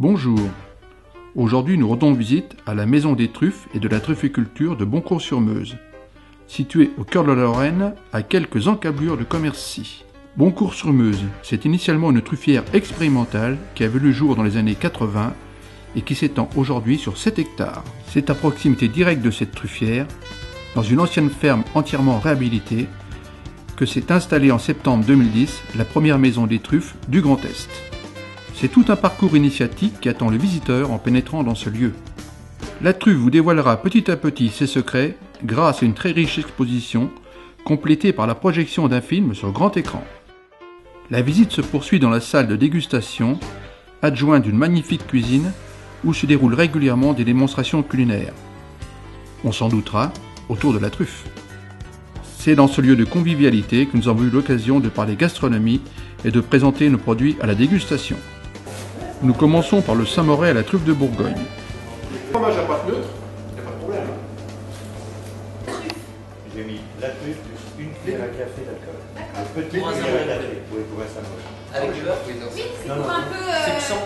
Bonjour, aujourd'hui nous rendons visite à la Maison des Truffes et de la Trufficulture de Boncourt-sur-Meuse, située au cœur de la Lorraine, à quelques encablures de Commercy. Boncourt-sur-Meuse, c'est initialement une truffière expérimentale qui a vu le jour dans les années 80 et qui s'étend aujourd'hui sur 7 hectares. C'est à proximité directe de cette truffière, dans une ancienne ferme entièrement réhabilitée, que s'est installée en septembre 2010 la première maison des truffes du Grand Est. C'est tout un parcours initiatique qui attend le visiteur en pénétrant dans ce lieu. La truffe vous dévoilera petit à petit ses secrets grâce à une très riche exposition complétée par la projection d'un film sur grand écran. La visite se poursuit dans la salle de dégustation, adjointe d'une magnifique cuisine où se déroulent régulièrement des démonstrations culinaires. On s'en doutera, autour de la truffe. C'est dans ce lieu de convivialité que nous avons eu l'occasion de parler gastronomie et de présenter nos produits à la dégustation. Nous commençons par le Saint-Moret à la truffe de Bourgogne. Le fromage à pâte neutre, il n'y a pas de problème. J'ai mis la truffe plus une cuillère à café d'alcool. Le petit cuillère à café pour un Saint-Moret. Avec du beurre? Oui, c'est pour un peu... C'est 100%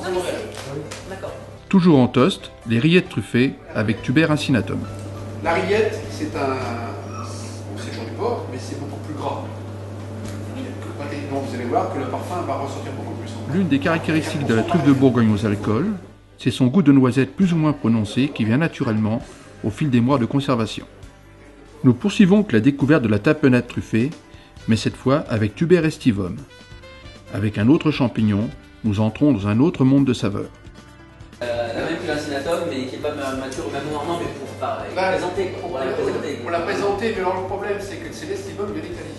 Saint-Moret. D'accord. Toujours en toast, les rillettes truffées avec tuber incinatum. La rillette, c'est genre du porc, mais c'est beaucoup plus gras. Donc vous allez voir que le parfum va ressortir beaucoup plus. L'une des caractéristiques de la truffe de Bourgogne aux alcools, c'est son goût de noisette plus ou moins prononcé qui vient naturellement au fil des mois de conservation. Nous poursuivons avec la découverte de la tapenade truffée, mais cette fois avec tuber estivum. Avec un autre champignon, nous entrons dans un autre monde de saveurs. La même que l'incinatum, mais qui n'est pas mature au même moment, mais pour la présenter. Pour la présenter, mais alors le problème c'est que c'est l'estivum de l'Italie.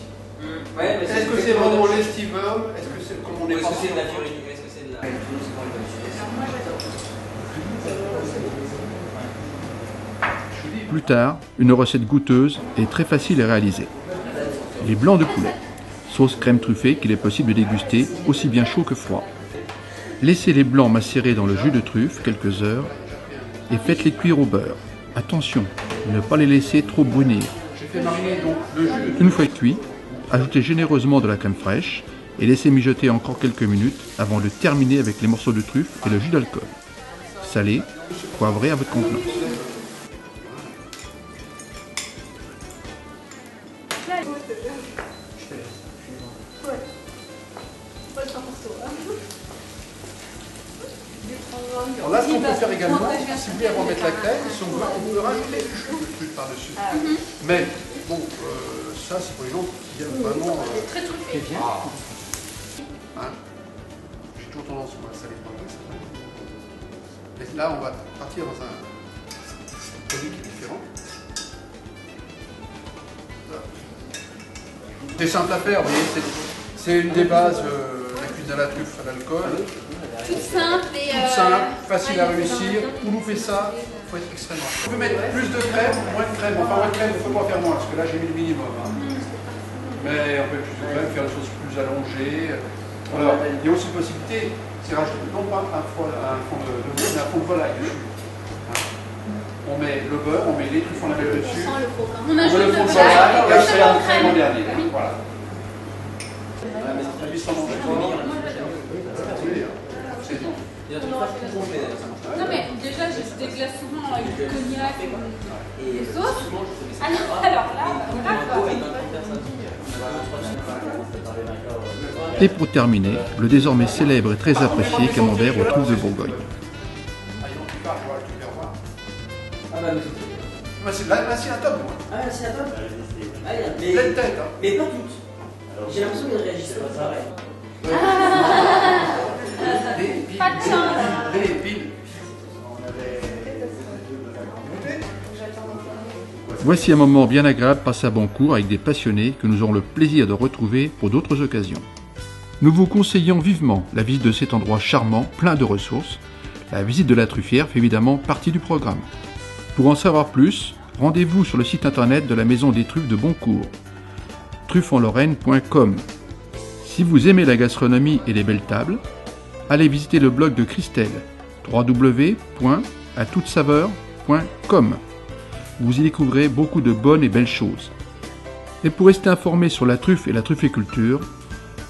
Ouais, mais est-ce que c'est vraiment l'estivum? Est-ce que c'est comme on est Est-ce que pas c'est de la fiorine? Est-ce que c'est de la... Plus tard, une recette goûteuse et très facile à réaliser. Les blancs de poulet, sauce crème truffée qu'il est possible de déguster aussi bien chaud que froid. Laissez les blancs macérer dans le jus de truffe quelques heures et faites-les cuire au beurre. Attention, ne pas les laisser trop brunir. J'ai fait mariner donc le jus de truffe. Une fois cuit, ajoutez généreusement de la crème fraîche et laissez mijoter encore quelques minutes avant de terminer avec les morceaux de truffe et le jus d'alcool. Salé, poivré à votre contenance. Alors là, ce qu'on peut faire également, si vous voulez avant de mettre la crème, si on veut rajouter du jus de truffe par-dessus. Mais bon, ça c'est pour les gens qui aiment vraiment. Très truffé. Hein, j'ai toujours tendance à saler pas mal. Et là, on va partir dans un produit qui est différent. C'est simple à faire, vous voyez, c'est une des bases, la cuisine à la truffe à l'alcool. Tout simple et... Tout simple, facile à réussir. Pour nous faire ça, il faut être extrêmement. On peut mettre plus de crème, moins de crème. Enfin, moins de crème, il ne faut pas faire moins, parce que là j'ai mis le minimum. Hein. Mais on peut plus de crème, faire des choses plus allongées. Alors, il y a aussi une possibilité, c'est rajouter non pas un fond de veau, mais un fond de volaille dessus. On met le beurre, on met les truffes, on la met dessus. On met le fond de volaille, et c'est en crème en dernier. Voilà. Non mais déjà je déglace souvent avec du cognac et des sauces. Alors là, Et pour terminer, le désormais célèbre et très apprécié camembert aux truffes de Bourgogne. C'est l'incinatum, moi. Ah, l'incinatum? Pleine tête, hein. Mais pas toutes. J'ai l'impression qu'elles réagissent pas pareil. pas de chance. Voici un moment bien agréable passé à Boncourt avec des passionnés que nous aurons le plaisir de retrouver pour d'autres occasions. Nous vous conseillons vivement la visite de cet endroit charmant, plein de ressources. La visite de la truffière fait évidemment partie du programme. Pour en savoir plus, rendez-vous sur le site internet de la Maison des Truffes de Boncourt, truffesenlorraine.com. Si vous aimez la gastronomie et les belles tables, allez visiter le blog de Christelle, www.atoutesaveurs.com. Vous y découvrez beaucoup de bonnes et belles choses. Et pour rester informé sur la truffe et la trufficulture,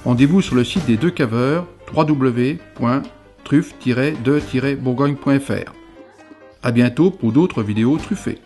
rendez-vous sur le site des deux caveurs, www.atoutesaveurs.com. truffe-de-bourgogne.fr. À bientôt pour d'autres vidéos truffées.